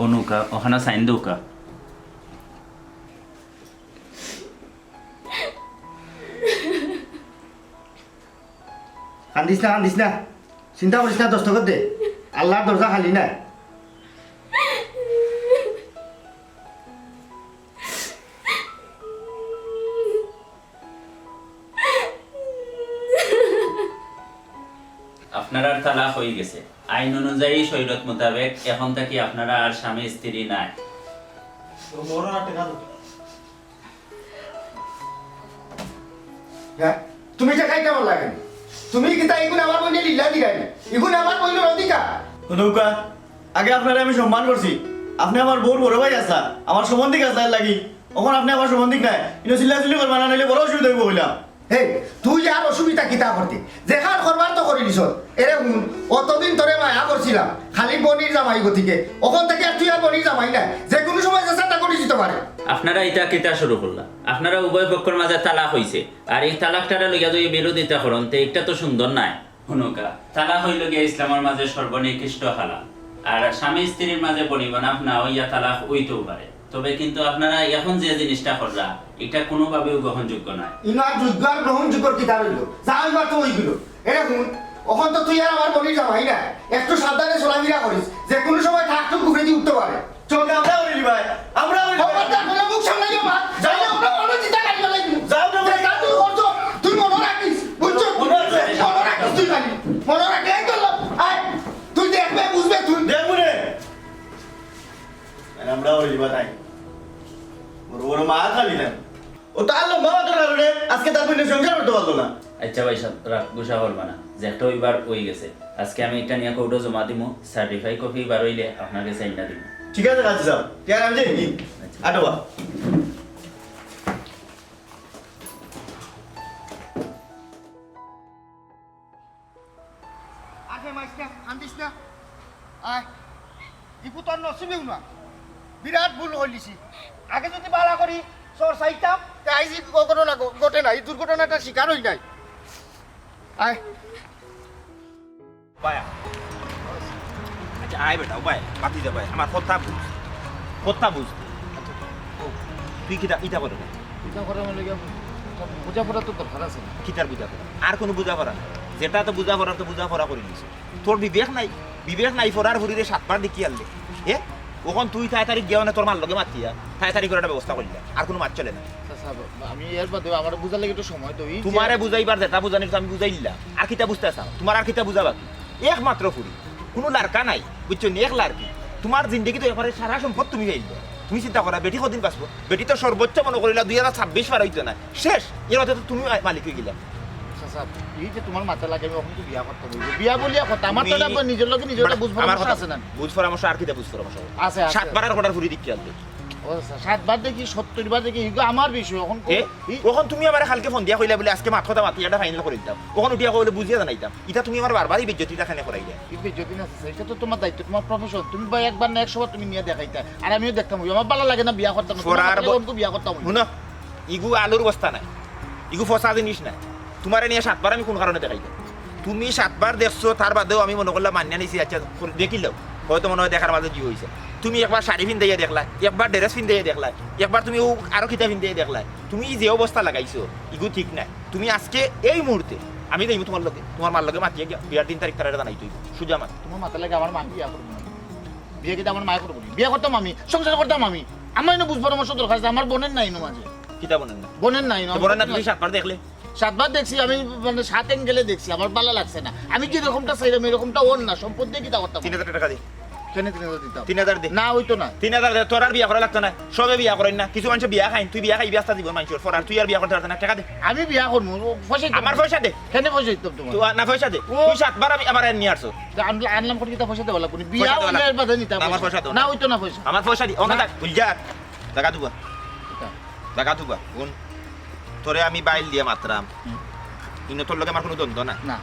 অনুকা ওখানে সাইন দৌকা কান্দিস না চিন্তা করিস না দস্তখত দে আল্লাহর দরজা খালি না আপনার আর তালাক হয়ে গেছে আইন অনুযায়ী শরীয়ত মোতাবেক এখন থেকে আপনারা আর স্বামী স্ত্রী নাই তুমি যে খাই কেমন লাগে তুমি কি তাই এগুলো আমার বইনে লিল্লা দিগাই না এগুলো আমার বইনের অধিকার নৌকা আগে আপনারা আমি সম্মান করছি আপনি আমার বউর বড় ভাই আসা আমার সম্বন্ধিক আসা লাগি ওখানে আপনি আমার সম্বন্ধিক নাই কিন্তু চিল্লাচিল্লি করবা না নিলে বড় অসুবিধা হইব বললাম হে তুই আর অসুবিধা কিতা করতে যেখান করবার তো করি নিছ এরে শুন অতদিন ধরে মায়া করছিলাম খালি বনির জামাই গতিকে ওখান থেকে আর তুই আর বনির জামাই না যে কোনো সময় চেষ্টা করে দিতে পারে আপনারা এটা কিতা শুরু করলা আপনারা উভয় পক্ষের মাঝে তালাক হইছে আর এই তালাকটারে লইয়া যদি বিরোধিতা করেন তো এটা তো সুন্দর নাই হুনুকা তালাক হইল গিয়া ইসলামের মাঝে সর্বনিকৃষ্ট হালাল আর স্বামী স্ত্রীর মাঝে পরিবনাফ না হইয়া তালাক হইতেও পারে তবে কিন্তু আপনারা এখন যে জিনিসটা করলা এটা কোনোভাবেও গ্রহণযোগ্য নয় ইনার যোগ্য আর গ্রহণযোগ্য কিতা রইল যা হইবার তো ওইগুলো এরে শুন ওখান তো তুই আর আমার বনির জামাই না একটু সাবধানে চলাফেরা করিস যে কোনো সময় ঠাকটুক ঘুরে দিয়ে উঠতে পারে চোখ আমরা বলি ভাই আমরা খবরদার কোনো মুখ সামলাই মা যাই আমরা অনুচিতা কাটিয়ে লাগি যাও না যে কাজ তুই করছো তুই মনে রাখিস বুঝছো মনে রাখিস তুই জানি মনে রাখলে তো আয় তুই দেখবে বুঝবে তুই দেখবো রে আমরা বলি ভাই বড় বড় মা খালি না ও তার লম্বা তো না রে আজকে তার বইনে সংসার করতে পারতো না আচ্ছা ভাই রাখ গুসা করবা না যে একটা ওইবার হয়ে গেছে আজকে আমি এটা নিয়ে কোর্টে জমা দিমু সার্টিফাই কপি বার হইলে আপনাকে সাইনটা দিব ঠিক আছে রাজি সাহেব কে আমি যাই আটোয়া আগে মাইসটা আন্দিস না আয় ইকু তোর নসিবেও না বিরাট ভুল হইলিছি আগে যদি বালা করি সর চাইতাম তাই যে ঘটনা ঘটে নাই দুর্ঘটনাটা শিকার হই নাই আয় বায়া আচ্ছা আয় বেটা বাই বাতি দে বাই আমার কথা বুঝ তুই কিটা ইটা করে বুঝা করা মানে বুঝা পড়া তো দরকার আছে কিটার বুঝা করা আর কোনো বুঝা করা না যেটা তো বুঝা করা করে নিছে তোর বিবেক নাই ফরার ভরিরে 7 বার দেখি আনলে এ ওখন তুই তাড়াতাড়ি গিয়ে না তোর মার লগে মাতিয়া তাড়াতাড়ি করে একটা ব্যবস্থা করলি আর কোনো মার চলে না আমি এর বাদে আমার বুঝার লাগে একটু সময় তো তোমারে বুঝাইবার যেটা বুঝানি তো আমি বুঝাইলাম আর কিটা বুঝতে চাও তোমার আর কিটা বুঝা বাকি একমাত্র ফুরি কোনো লারকা নাই বুঝছো নি এক লারকি তোমার জিন্দগি তো এবারে সারা সম্পদ তুমি গাইলে তুমি চিন্তা করা বেটি কদিন বাঁচবো বেটি তো সর্বোচ্চ মনে করিলা 2026 পার হইতো না শেষ এর অর্থ তো তুমি মালিক হয়ে গেলা এই যে তোমার মাথা লাগে আমি ওখানে বিয়া করতে বলবো বিয়া বলিয়া কথা আমার তো নিজের লোকে নিজের বুঝ পরামর্শ আছে না বুঝ পরামর্শ আর কিটা বুঝ পরামর্শ আছে 7 বার আর কটার ফুরি দিকি আনলে ও 7 বার দেখি 70 বার দেখি এগুলো আমার বিষয় ওখন তুমি আমারে কালকে ফোন দিয়া কইলা বলে আজকে মাথা মাতিয়াটা ফাইনাল করে দিতাম ওখন উঠিয়া কইলে বুঝিয়া জানাইতাম এটা তুমি আমার বারবারই বেজ্জতিটা খানে করাই দেয় কি বেজ্জতি না এটা তো তোমার দায়িত্ব তোমার প্রফেশন তুমি ভাই একবার না 100 বার তুমি নিয়ে দেখাইতা আর আমিও দেখতাম আমার ভালো লাগে না বিয়া করতাম না বিয়া করতাম শুনো ইগু আলুর বস্তা নাই ইগু ফসা জিনিস নাই তোমারে নিয়ে 7 বার আমি কোন কারণে দেখাই তুমি 7 বার দেখছো তার বাদেও আমি মনে করলাম মান্য নিছি আচ্ছা দেখিলাও হয়তো মনে হয় দেখার মাঝে কি হয়েছে তুমি একবার শাড়ি পিন্ধাইয়া দেখলা একবার ড্রেস পিন্ধাইয়া দেখলা একবার তুমি আরো কিতা পিন্ধাইয়া দেখলা তুমি যে অবস্থা লাগাইছো ইগু ঠিক নাই তুমি আজকে এই মুহূর্তে আমি দেখবো তোমার লগে তোমার মার লগে মাতিয়ে বিয়ার 3 তারিখ তারা জানাই তুই সুজা মাত তোমার মাথা লাগে আমার মা বিয়া করবো না বিয়ে কিন্তু আমার মা করবো বিয়া করতাম আমি সংসার করতাম আমি আমার না বুঝ পরামর্শ দরকার আছে আমার বোনের নাই মাঝে কিতা বলেন না বোনের নাই বলেন না তুমি 7 বার দেখলে 7 বার দেখছি আমি মানে 7 অ্যাঙ্গেলে দেখছি আমার ভালো লাগছে না আমি কি এরকমটা চাইলাম এরকমটা ওর না সম্পদ দিয়ে কিতা করতাম 3000 টাকা দে কেন 3000 দিতাম 3000 দে না হইতো না 3000 দে তোর আর বিয়া করা লাগতো না সবে বিয়া করেন না কিছু মানুষ বিয়া খাই তুই বিয়া খাই ব্যস্ত দিব মানুষের ফর আর তুই আর বিয়া করতে পারত না টাকা দে আমি বিয়া করব পয়সা আমার পয়সা দে কেন পয়সা দিতাম তোমার তুই না পয়সা দে তুই 7 বার আমি আমার নিয়ে আসছো আনলাম কোটি কিতা পয়সা দেওয়া লাগবে বিয়া হইলে বাদে নিতাম আমার পয়সা দাও না হইতো না পয়সা আমার পয়সা দি ওনা ভুল যা টাকা দুবা কোন তোরে আমি বাইল দিয়ে মাত্রাম কিন্তু তোর লগে আমার কোনো দ্বন্দ্ব না না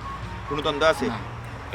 কোনো দ্বন্দ্ব আছে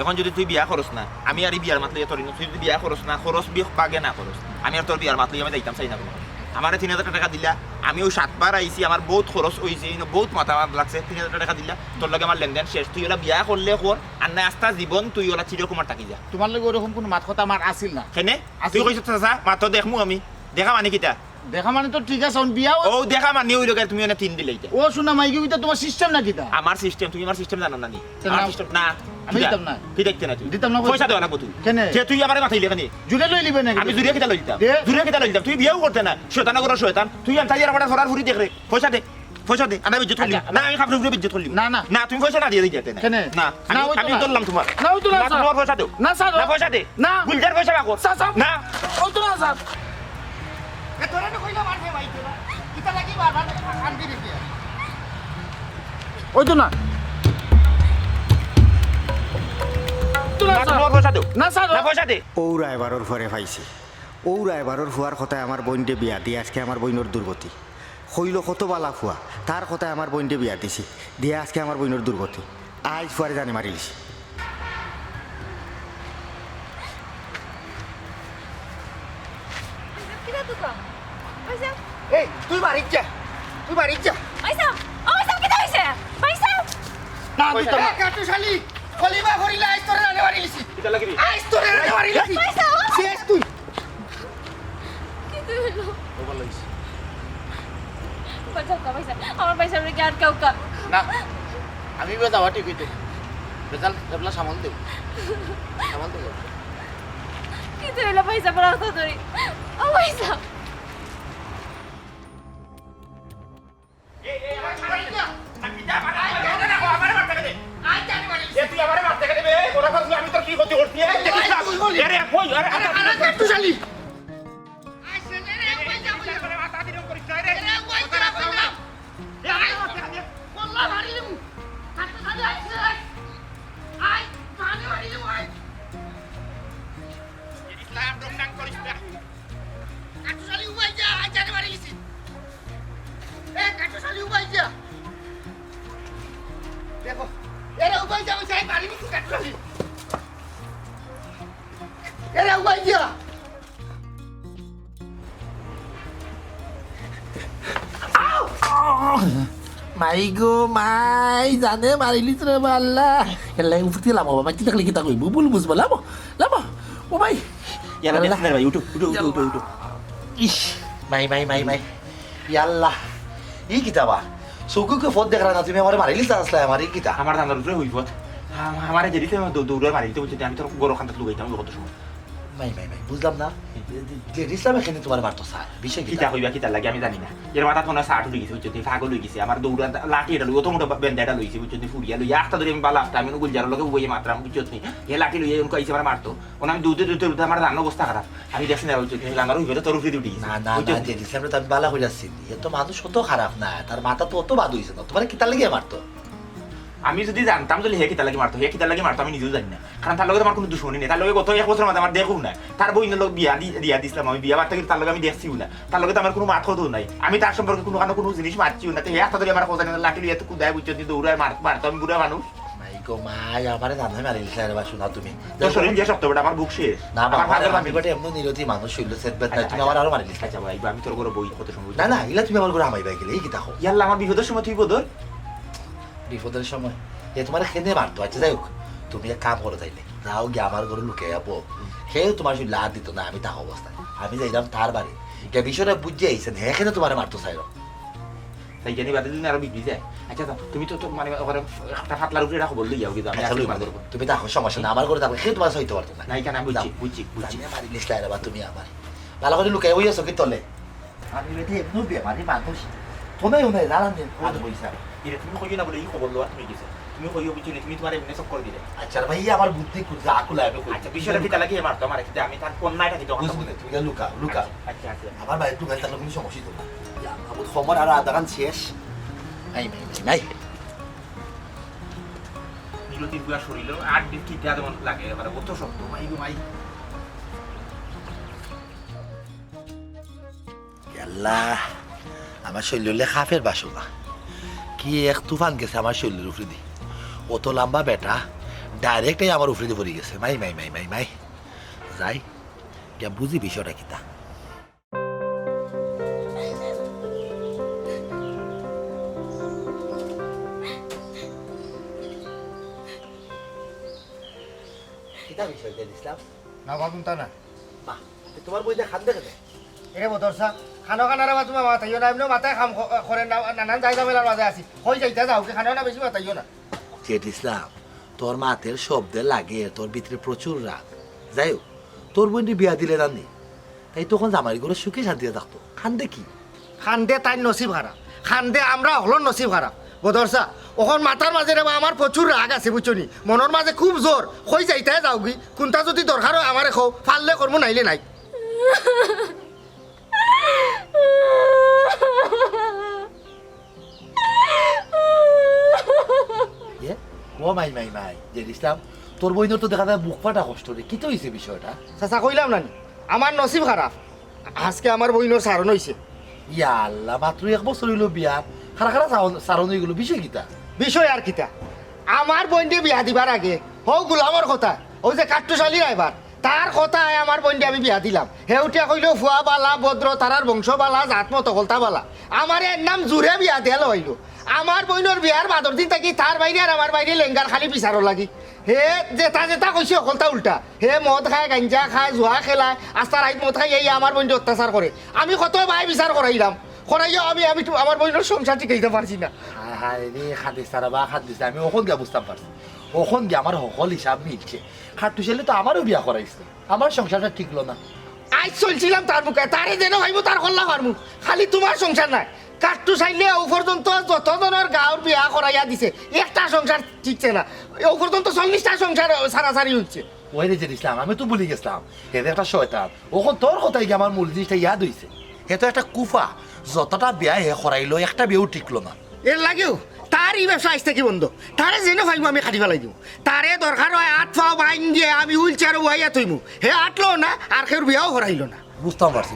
এখন যদি তুই বিয়া করস না আমি আর বিয়ার মাতলে তোর তুই যদি বিয়া করস না খরচ বিয়ে বাগে না করস আমি আর তোর বিয়ার মাতলে আমি যাইতাম চাই না কোনো আমার 3000 টাকা দিলা আমি ওই 7 বার আইছি আমার বহুত খরচ হইছে বহুত মাথা লাগছে 3000 টাকা দিলা তোর লগে আমার লেনদেন শেষ তুই ওলা বিয়া করলে কর আর না আস্তা জীবন তুই ওলা চিরকুমার থাকি যা তোমার লগে ওরকম কোনো মাত কথা আমার আসিল না কেনে তুই কইছ চাচা মাত্র দেখমু আমি দেখা মানে কিটা দেখা মানে তো ঠিক আছে বিয়া ও দেখা মানে ওই লগে তুমি এনে 3 দিলে এটা ও শোনা মাইকে কিটা তোমার সিস্টেম না কিটা আমার সিস্টেম তুমি আমার সিস্টেম জানো না নি না। আমার সিস্টেম না আমি দিতাম না। কি দেখতে না তুই দিতাম না পয়সা দেওয়া লাগবো তুই কেনে? যে তুই আমারে মাথাইলে কেনে জুড়ে লই লিবে না আমি জুরিয়া কিটা লইতাম দে। জুরিয়া কিটা লইতাম তুই বিয়াও করতে না শয়তান করে শয়তান তুই আনতাই আর আমার ফরার ফুরি দেখ রে পয়সা দে আমি বিদ্যুৎ করলি আচ্ছা, না আমি খাপড়ে উপরে বিদ্যুৎ করলি না, না। না তুমি পয়সা না দিয়ে দিতে না কেনে? না না, ওই তো আমি না। ধরলাম তোমার না, ওই তো না, স্যার। তোমার পয়সা দাও না, স্যার। না পয়সা দে না। গুলজার পয়সা রাখো স্যার, স্যার। না ও তো না স্যার এ তোরা তো কইলা মারবে মাইতে না ইটা লাগি বারবার শান্তি দিতে ওই তো না তো না না, স্যার তোমার পয়সা দাও না স্যার না পয়সা দে ওরা এবারর পরে পাইছে ওরা এবারর ফুয়ার কথায় আমার বইনটে বিয়া দিয়ে আজকে আমার বইনর দুর্গতি হইল কত বালা ফুয়া তার কথায় আমার বইনটে বিয়া দিছি দিয়ে আজকে আমার বইনর দুর্গতি আজ ফুয়ারে জানি মারিলিছি কিরা তুকা পয়সা এই তুই বাড়িত যা পয়সা ও পয়সা কিটা হইছে পয়সা না দিতাম না কাটু শালি কলিবা করিলা আইস তোরে রানে মারিলিছি কিটা লাগবি আইস তোরে রানে মারিলিছি পয়সা শেষ তুই কি হলো পয়সা আমার পয়সা রে আর কেউ কা না আমি বেজা হটি কইতে বেজাল এবলা সামাল দেব কি হলো পয়সা পড়া তো ধরি ও পয়সা কাটু শালি দেখো এরা উপায় যাও চাই বাড়ি নিচে কাটু শালি এরা উপায় যা মাই গো মাই জানে মারিলিস রে মাল্লা এলাই উঠতে লাভ বাবা কি থাকলে কি তা কইব বুল বুঝবা লাভ ও ভাই ইয়ালা দেখ না ভাই উঠো ইস মাই ইয়াল্লা ই কিতাবা সুকুকে ফোন দেখরা না তুমি আমারে মারিলিস আসলে আমার ই কিতা আমার ধান্দার উপরে হইব আমার যেদিতে দৌড়ে মারি দিতে বলছি আমি তোর গরো খান্তা লুকাইতাম কত সময় মাই বুঝলাম না ইসলাম এখানে তোমার মারতো স্যার বিষয় কিতা কিতা কইবা কিতা লাগে আমি জানি না এর মাথা কোন সাট লই গেছে বুঝছিস পাগল লই গেছে আমার দৌড়া লাঠি এটা লই অত মোটা বেন্দাটা লইছে বুঝছিস ফুরিয়া লই আস্তা ধরে আমি বালা আস্তা আমি গুলজার লগে বইয়ে মাত্রাম বুঝছিস নি এ লাঠি লই এমন কইছে আমার মারতো ওনা আমি দুধে আমার জানো অবস্থা খারাপ আমি দেখছি না বুঝছিস লাঙ্গার হইবে তোর উপরে উঠি না যে ইসলামে তো আমি বালা কই যাচ্ছি এ তো মানুষ অত খারাপ না তার মাথা তো অত বাদ হইছে না তোমার কিতা লাগে মারতো আমি যদি জানতাম যে হে কিতা লাগে মারতো আমি নিজেও জানি না কারণ তার লগে আমার কোনো দুশ্মনী নেই তার লগে গত 1 বছর মাঝে আমার দেখুও না তার বইনের লোক দিয়া দিছিলাম আমি বিয়া বার্তা তার লগে আমি দেখছিও না তার লগে তো আমার কোনো মাথা হতো নাই আমি তার সম্পর্কে কোনো জিনিস মারছিও না তো হে আস্তা ধরে আমার খোঁজা নিয়ে লাঠি লিয়ে তো কুদায় বুঝছিস দৌড়ায় মারতো আমি বুড়া মানুষ মাই গো মাই আমারে জানাই মারিলিস রে বা শোনা তুমি তোর শরীর দিয়ে শক্ত বেটা আমার বুক শেষ না আমার ভালো আমি বটে এমন নিরতি মানুষ হইল সেটবেট নাই তুমি আমার আরো মারিলিস আচ্ছা ভাই আমি তোর করে বই কত সময় না ইলা তুমি আমার করে আমাই বাই গেলে এই কিতা হো ইয়াল্লা আমার বিপদের সময় তুই বদর বিপদের সময় এ তোমার খেনে মারতো আচ্ছা যাই হোক তুমি এক কাম করো তাইলে যাও গিয়ে আমার ঘরে লুকে যাবো সেও তোমার শুধু লাভ দিত না আমি তাহ অবস্থায় আমি যাইলাম তার বাড়ি এটা বিষয়টা বুঝে আইসেন হ্যাঁ খেনে তোমার মারতো চাইল তাই জানি বাদে দিন আরো বিক্রি যায় আচ্ছা তুমি তো মানে ওখানে একটা ফাটলার উপরে রাখো বললি যাও কিন্তু আমি আসলে মারবো তুমি দেখো সমস্যা না আমার ঘরে থাকলে সে তোমার সইতে পারতো না নাই কেন আমি বুঝছি মারিলিস লাইরা বা তুমি আমার ভালো করে লুকাই ওই আছো কি তলে আমি বেটে এমনি বেমারি মানুষ তোমরা ওনাই জানান দিন কোন পয়সা এটা তুমি কইও না বলে এই খবর লওয়া তুমি গেছে তুমি কইও বুঝছি না তুমি তোমার এমনি সব করে দিলে আচ্ছা ভাই আমার বুদ্ধি খুঁজে আকুল আমি আচ্ছা বিষয়টা কি তাহলে কি মারতো আমার কিন্তু আমি তার কন্যাটা কি তখন বুঝবো না তুমি লুকা আচ্ছা আমার বাড়ির লুকাই থাকলে কোনো সমস্যা তো না আমার সময় আর আধা গান শেষ নাই নিরতির বুয়া শরীর আর দিন কি দেয়া যেমন লাগে মানে অত শক্ত মাই গো মাই আল্লাহ আমার শরীরে খাফের বাসনা কি এক তুফান গেছে আমার শরীরের উপরে দি অত লম্বা বেটা ডাইরেক্টই আমার উপরে দিয়ে পড়ে গেছে মাই যাই বুঝি বিষয়টা কিতা কিতা বিষয় যে ইসলাম না বাবুন তা না মা তোমার বই যে খান দেখে এরে বদরসা খানো খানার বা তোমার মাথাইও না এমনি মাথায় খাম করে না নানান জায়গা মেলার মাঝে আছি হয়ে যাইতে যাও কি খানো না বেশি মাথাইও না জেঠ ইসলাম তোর মাতের শব্দে লাগে তোর ভিতরে প্রচুর রাগ যাই হোক তোর বোন বিয়া দিলে রান্নি তাই তখন জামাই করে সুখে শান্তিতে থাকতো খান দেখি খান্দে তাই নসিব হারা খান্দে আমরা হলো নসিব হারা বদরসা ওখন মাথার মাঝে রে আমার প্রচুর রাগ আছে বুঝছনি মনের মাঝে খুব জোর হয়ে যাইতে যাও কি কোনটা যদি দরকার হয় আমারে খাও ফাললে করবো নাইলে নাই ও মাই মাই মাই জেঠ ইসলাম তোর বইনের তো দেখা যায় বুক ফাটা কষ্ট রে কি তো হয়েছে বিষয়টা চাচা কইলাম নানি আমার নসিব খারাপ আজকে আমার বইনোর সারণ হয়েছে ইয়া আল্লাহ মাত্র 1 বছর হইলো বিয়া খারা খারা সারণ হয়ে গেল বিষয় কিতা বিষয় আর কিতা আমার বইনটি বিয়া দিবার আগে হও গুলামর কথা ওই যে কাট্টুস আলী রাইবার তার কথায় আমার বইনটি আমি বিয়া দিলাম হেউটিয়া কইল ফুয়া বালা ভদ্র তারার বংশ বালা জাতমত কলতা বালা আমার এর নাম জুড়ে বিয়া দেয়াল হইল আমার বইনোর বিয়ার বাদর দিন থাকি তার বাইরে আর আমার বাইরে লেঙ্গার খালি বিচারও লাগি হে যেটা যেটা কইছে অকলতা উল্টা হে মদ খায় গাঞ্জা খায় জুয়া খেলায় আস্তা রাইত মদ খাই এই আমার বইনটি অত্যাচার করে আমি কত ভাই বিচার করাইলাম করাইও আমি আমার বইনোর সংসার টিকাইতে পারছি না হায় রে খাদিস তারা বা খাদিস আমি ওখন গিয়া বুঝতাম পারছি ওখন গিয়া আমার সকল হিসাব মিলছে খাট্টু ছেলে তো আমারও বিয়া করাইছে আমার সংসারটা টিকলো না আজ চলছিলাম তার মুখে তারে যেন ভাইব তার কল্লা পারমু খালি তোমার সংসার নাই কাট্টু চাইলে ও পর্যন্ত যতজনের গাঁর বিয়া করাইয়া দিছে একটা সংসার ঠিকছে না ও পর্যন্ত 40টা সংসার সারাসারি হচ্ছে ওই রে ইসলাম আমি তো ভুলে গেছিলাম হেদের একটা শয়তান ওখন তোর কথাই গিয়ে আমার মূল জিনিসটা ইয়াদ হইছে হে তো একটা কুফা যতটা বিয়া হে করাইলো একটা বিয়েও টিকলো না এর লাগেও তার এই ব্যবসা আজ থেকে বন্ধ তারে যেন ভাইব আমি খাটি ফেলাই দিব তারে দরকার হয় 8 পাও বাইন দিয়ে আমি হুইল চেয়ারে বইয়া থইমু হে আটলো না আর কেউ বিয়াও করাইলো না বুঝতাম পারছি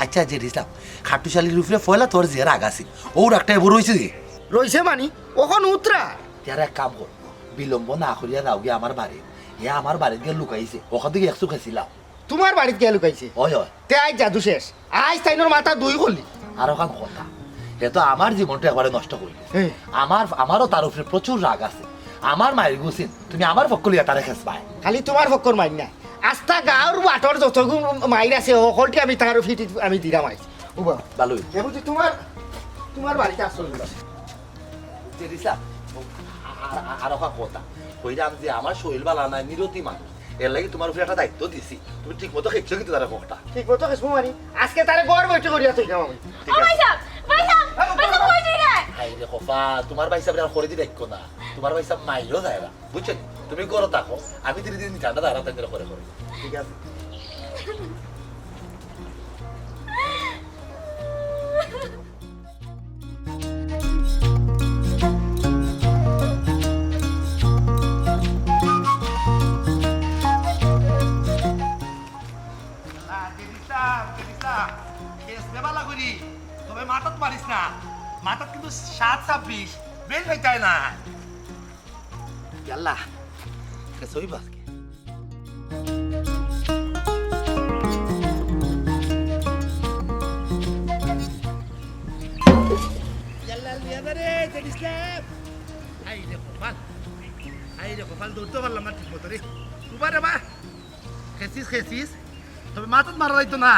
আচ্ছা যে ইসলাম খাট্টু শালির উপরে ফয়লা তোর যে রাগ আছে ওর একটা এবার রয়েছে যে রইছে মানি ওখন উতরা যারা এক কাম কর বিলম্ব না করিয়া যাও গিয়ে আমার বাড়ি হে আমার বাড়িতে গিয়ে লুকাইছে ওখান থেকে একশো খাইছিলাম তোমার বাড়িতে গিয়ে লুকাইছে হয় তে আজ জাদু শেষ আজ তাইনোর মাথা দুই করলি আর ওখান কথা হে তো আমার জীবনটা একবারে নষ্ট করে হ্যাঁ। আমারও তার উপরে প্রচুর রাগ আছে আমার মায়ের গুছিন তুমি আমার পক্ষ লিয়া তারে খেস পায় খালি তোমার ফক্কর মাইন না আস্তা গাঁর বাটর যতগুণ মাইর আছে সকলটি আমি তার ফিটি আমি দিলাম আইছি উবা ভালোই এ বুঝি তোমার বাড়িতে আসল যে ইসলাম আর ওখান কথা কইলাম যে আমার শরীর বালা নাই নিরতি মানুষ এর লাগি তোমার উপরে একটা দায়িত্ব দিছি তুমি ঠিক মতো খেয়েছো কিন্তু তারা কোকটা ঠিক মতো খেসবো মানি আজকে তারে গড় বইতে করিয়া থইলাম আমি ও ভাইসাব কই যাই রে হাই রে খোপা তোমার ভাই সাহেব আর করে দি দেখো না তোমার ভাই সাহেব মাইরও যায় না বুঝছো তুমি করো থাকো আমি ধীরে ধীরে ঠান্ডা দাঁড়া থাকতে করে ঠিক আছে তবে মাথাত পারিস না মাথাত কিন্তু 7-26 বেল হইতাই না ইয়াল্লা সই বাসকে ইয়াল্লা লিয়াদারে জেডিসলাম আই রে কপাল দৌড়তে পারলাম না ঠিক মতো রে উবারে বা খেসিস তবে মাথাত মারা যাইতো না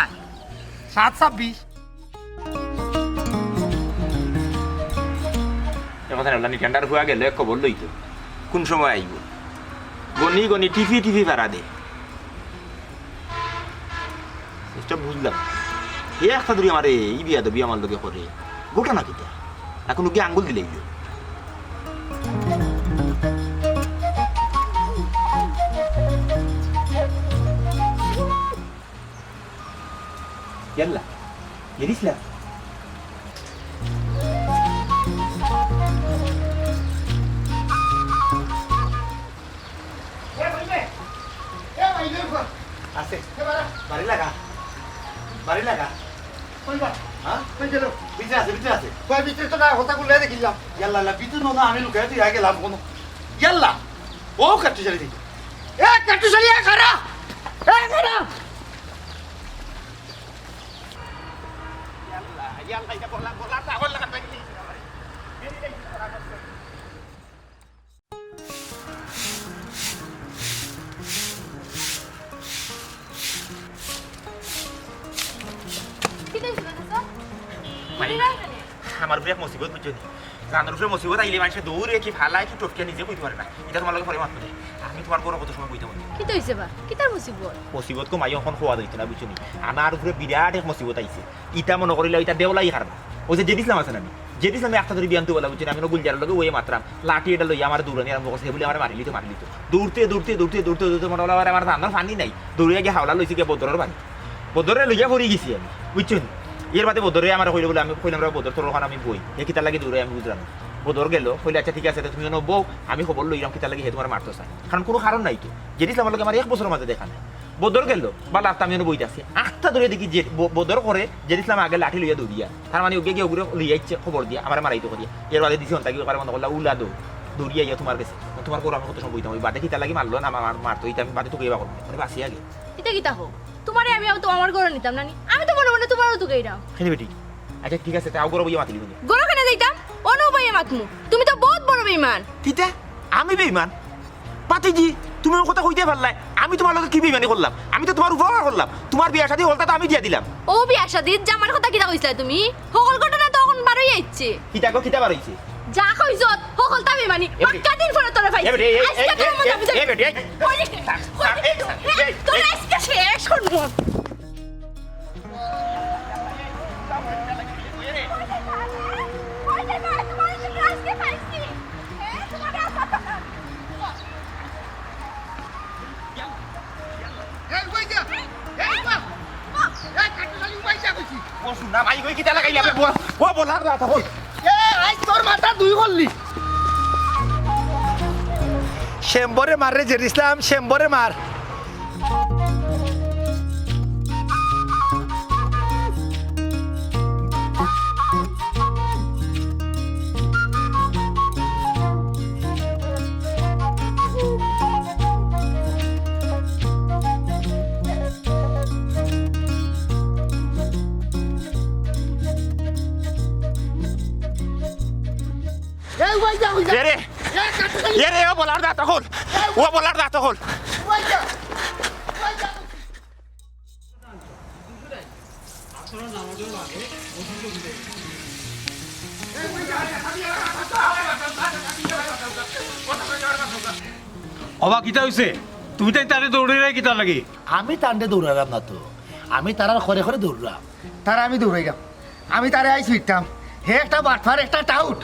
7-26 কথা না ঠান্ডার হয়ে গেলে খবর লইতো কোন সময় আইব গনি টিফি ভাড়া দে এটা বুঝলাম এ একটা ধরি আমার এই বিয়া দেবি আমার লোকে করে গোটা না কিতা এখন ওকে আঙ্গুল দিলেই ইয়াল্লা এরিসলা আছে বাড়ি লাগা কইবা হ্যাঁ কই গেল ভিতরে আছে কই ভিতরে তো না হতা গুলে দেখিলাম ইয়াল্লা ভিতরে না আমি লুকাই তুই আগে লাভ কোনো ইয়াল্লা ও কাটতে চলে দিই এ কাটু চলিয়া খারা ইয়াল্লা এটা বলা কাটবে আমার উপরে এক মুসিবত বুঝছো নি রান্নার উপরে মুসিবত আইলে মানুষের দৌড়ে কি ফালায় কি টপকে নিজে কইতে পারে না এটা তোমার লগে পরে মাত্র দেয় আমি তোমার বড় কত সময় কইতে পারি কি তো হইছে বা কি তার মুসিবত মুসিবত কো মাই এখন খোয়া দিতে না বুঝছো নি আমার উপরে বিরাট এক মুসিবত আইছে ইটা মনে করিলে এটা দেওলাই হারবা ওই যে জেদিসলাম আছে না আমি জেদিসলাম একটা ধরে বিয়ান্ত বলা বুঝছো আমি গুলজার লগে ওই মাত্রাম লাঠি এটা লই আমার দৌড়ানি আরম্ভ করছে বলে আমার মারিলি তো দৌড়তে দৌড়তে দৌড়তে দৌড়তে দৌড়তে মনে হলো আমার রান্নার ফানি নাই দৌড়িয়া গিয়ে হাওলা লইছি গিয়ে বদরের বাড়ি বদরে লইয়া পড়ে গেছি আমি বুঝছো নি এর বাদে বদরে আমার কইলে বলে আমি কইলাম বদর তোর ওখানে আমি বই এ কিতা লাগে দৌড়ে আমি বুঝলাম বদর গেল কইলে আচ্ছা ঠিক আছে তুমি বউ আমি খবর লইলাম কিতা লাগে হে তোমার মারতো চাই কারণ কোনো কারণ নাই তো জেদিস আমার লগে আমার এক বছরের মাঝে দেখা নাই বদর গেল বা লাস্ট আমি বইতে আছি আটটা ধরে দেখি যে বদর করে জেদিসলাম আগে লাঠি লইয়া দৌড়িয়া তার মানে ওকে গিয়ে ওগুলো লইয়া ইচ্ছে খবর দিয়া আমার মারাইতে করিয়া এর বাদে দিছি তাকে মনে করলাম উলা দৌড়িয়া ইয়া তোমার কাছে তোমার করো আমি কত সময় বইতাম ওই বাদে কিতা লাগে মারলো না আমার মারতো এটা আমি বাদে তোকে এবার করবো মানে বাসি আগে এটা কিতা হোক তোমারে আমি তো আমার ঘরে নিতাম না আমি তো মনে মনে তোমারও তো গেইরাম খেলে বেটি আচ্ছা ঠিক আছে তাও গরো বইয়া মাতিলি গরো কেন যাইতাম অন্য উপায়ে মাতমু তুমি তো বহুত বড় বেঈমান কিতা আমি বেঈমান পাতিজি তুমি ওর কথা কইতে পারলাই আমি তোমার লগে কি বেঈমানি করলাম আমি তো তোমার উপকার করলাম তোমার বিয়া শাদী হলতা তো আমি দিয়া দিলাম ও বিয়া শাদী জামার কথা কিতা কইছলা তুমি সকল ঘটনা তখন বারই আইছে কিতা বারইছে যা কইছো সকল তা বেঈমানি পাক্কা দিন ফোন তোরা পাইছি আজকে তোর মজা বুঝা এ বেটি তোর আজকে শেষ করব না ভাই কই কিতা লাগাইলা ও বলার না তখন আজ তোর মাথা দুই করলি শ্যাম্বরে মার রে জেরিসলাম শ্যাম্বরে মার ও বলার না তখন অবা কিতা হইছে তুমি তাই তারে দৌড়ে কিতা লাগি আমি টান্ডে দৌড়ালাম না তো আমি তারার ঘরে ঘরে দৌড়লাম তারা আমি দৌড়াইলাম আমি তারে আইস ফিরতাম হে একটা বাটফার একটা টাউট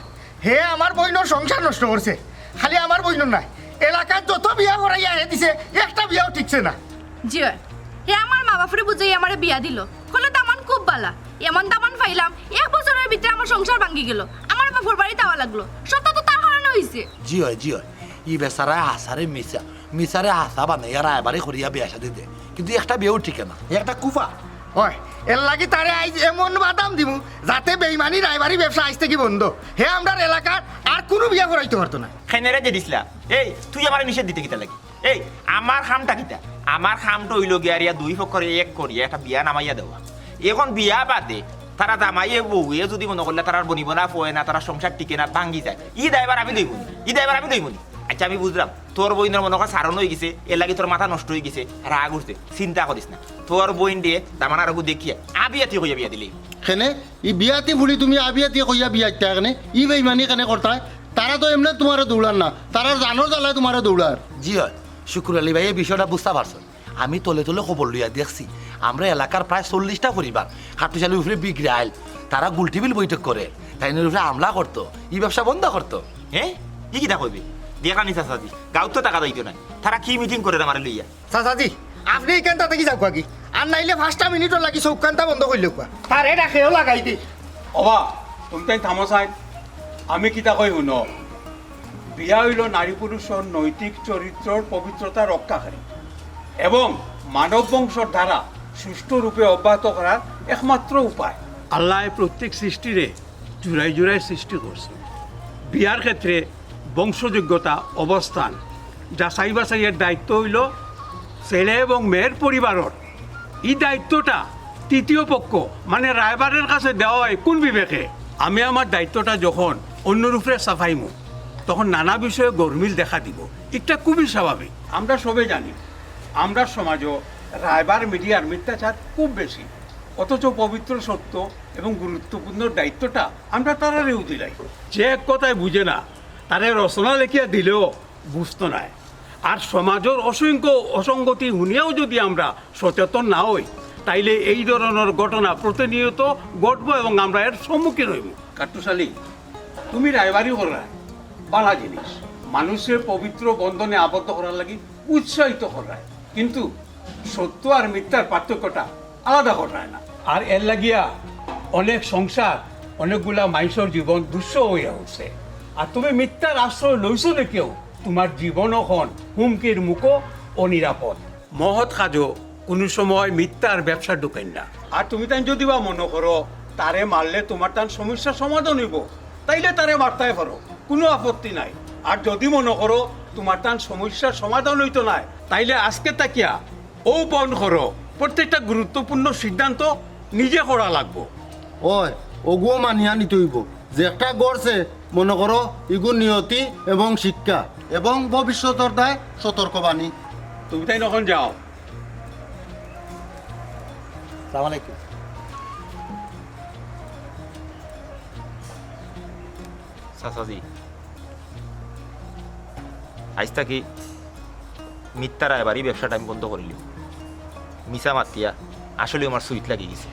হে আমার বইনোর সংসার নষ্ট করছে খালি আমার বইনোর নাই এলাকার যত বিয়া করাইয়া হে দিছে একটা বিয়াও ঠিকছে না জিয়া হে আমার মা বাপরে বুঝাই আমারে বিয়া দিল কলে দামান খুব বালা এমন দামান পাইলাম এক বছরের ভিতরে আমার সংসার ভাঙ্গি গেল আমার বাপর বাড়ি তাওয়া লাগলো সব তো তার কারণে হইছে জি হয় ই বেচারা হাসারে মিসারে হাসা বানাই আর এবারে করিয়া বিয়া সাথে দে কিন্তু একটা বিয়েও ঠিকে না একটা কুফা হয় এর লাগি তারে আইজ এমন বাদাম দিমু যাতে বেইমানি রায়বাড়ি ব্যবসা আইজ থেকে বন্ধ হে আমরার এলাকার আর কোনো বিয়া করাইতে পারতো না খেনেরে যে দিছিলা এই তুই আমার নিষেধ দিতে কিতা লাগি এই আমার খামটা কিতা আমার খামটা হইল গিয়ারিয়া দুই পক্ষরে এক করিয়া একটা বিয়া নামাইয়া দেওয়া এখন বিয়া বাদে তারা জামাইয়ে বউয়ে যদি মনে করলে তারা বনিব না ফয়ে না তারা সংসার টিকে না ভাঙ্গি যায় ড্রাইভার আমি দইমনি আচ্ছা আমি বুঝলাম তোর বইনের মনে কর সারণ হয়ে গেছে এর লাগে তোর মাথা নষ্ট হয়ে গেছে রাগ উঠছে চিন্তা করিস না তোর বইন দিয়ে তার আর দেখিয়া আবিয়াতি হইয়া বিয়া দিলি কেনে ই বিয়াতি ভুলি তুমি আবিয়াতি কইয়া বিয়া ইত্যা কেনে ই বেইমানি কেনে করতায় তারা তো এমনি তোমার দৌড়ার না তারা জানোর জ্বালায় তোমার দৌড়ার জি হয় শুকুর আলী ভাই এই বিষয়টা বুঝতে পারছো আমি তলে তলে খবর লইয়া দেখছি আমরা এলাকার প্রায় 40টা পরিবার হাটুশালির উপরে বিক্রি আইল তারা গুলটিবিল বৈঠক করে তাইনের উপরে হামলা করতো ই ব্যবসা বন্ধ করতো হ্যাঁ কি কিতা কইবি দেখা নি চাচাজি গাঁত তো টাকা দিত না তারা কি মিটিং করে আমার লইয়া চাচাজি আপনি এখানটা থেকে যাও কি আর নাইলে 5টা মিনিটর লাগি চৌকানটা বন্ধ করলে কোয়া তারে ডাকেও লাগাই দি অবা তুমি তাই থামো চাই আমি কিতা কই শুনো বিয়া হইল নারী পুরুষের নৈতিক চরিত্রের পবিত্রতা রক্ষাকারী এবং মানব বংশর ধারা সুষ্ঠুরূপে অব্যাহত করার একমাত্র উপায় আল্লাহ প্রত্যেক সৃষ্টিরে জুড়াই জুড়াই সৃষ্টি করছে বিয়ার ক্ষেত্রে বংশযোগ্যতা অবস্থান যাচাই বাছাইয়ের দায়িত্ব হইল ছেলে এবং মেয়ের পরিবারের এই দায়িত্বটা তৃতীয় পক্ষ মানে রায়বারের কাছে দেওয়া হয় কোন বিবেকে আমি আমার দায়িত্বটা যখন অন্যর উপরে সাফাইমু তখন নানা বিষয়ে গরমিল দেখা দিব এটা খুবই স্বাভাবিক আমরা সবাই জানি আমরা সমাজও রায়বার মিডিয়ার মিথ্যাচার খুব বেশি অথচ পবিত্র সত্য এবং গুরুত্বপূর্ণ দায়িত্বটা আমরা তারারেও দিলাই। যে এক কথায় বুঝে না তারে রচনা লেখিয়া দিলেও বুঝতো নাই। আর সমাজের অসংখ্য অসঙ্গতি শুনিয়াও যদি আমরা সচেতন না হই, তাইলে এই ধরনের ঘটনা প্রতিনিয়ত ঘটব এবং আমরা এর সম্মুখীন হইব। কাট্টুশালী, তুমি রায়বাড়ি করা বালা জিনিস, মানুষের পবিত্র বন্ধনে আবদ্ধ করার লাগি উৎসাহিত করায়, কিন্তু সত্য আর মিথ্যার পার্থক্যটা আলাদা করায় না। আর এর লাগিয়া অনেক সংসার, অনেকগুলা মানুষের জীবন দুঃসহ হইয়া উঠছে। আর তুমি মিথ্যার আশ্রয় লইছো না কেউ, তোমার জীবন এখন হুমকির মুখো অনিরাপদ। মহৎ কাজও কোনো সময় মিথ্যার ব্যবসা ঢুকেন না। আর তুমি তাই যদি বা মনে করো তারে মারলে তোমার তার সমস্যার সমাধান হইব, তাইলে তারে মারতে পারো, কোনো আপত্তি নাই। আর যদি মনে করো তোমার তার সমস্যার সমাধান হইতো নাই, তাইলে আজকে তাকিয়া ও বন্ধ করো। প্রত্যেকটা গুরুত্বপূর্ণ সিদ্ধান্ত নিজে করা লাগবো। ওই ওগুও মানিয়া নিতে হইব যে একটা গড়ছে মনে করো ইগু নিয়তি এবং শিক্ষা এবং ভবিষ্যতের দায় সতর্কবাণী। তুমি তাই নখন যাও। সালাম আলাইকুম। চাচাজি, আজ থাকি মিথ্যার এবারই ব্যবসাটা আমি বন্ধ করিলি। মিছা মাতিয়া আসলে আমার সুইট লাগি গেছে।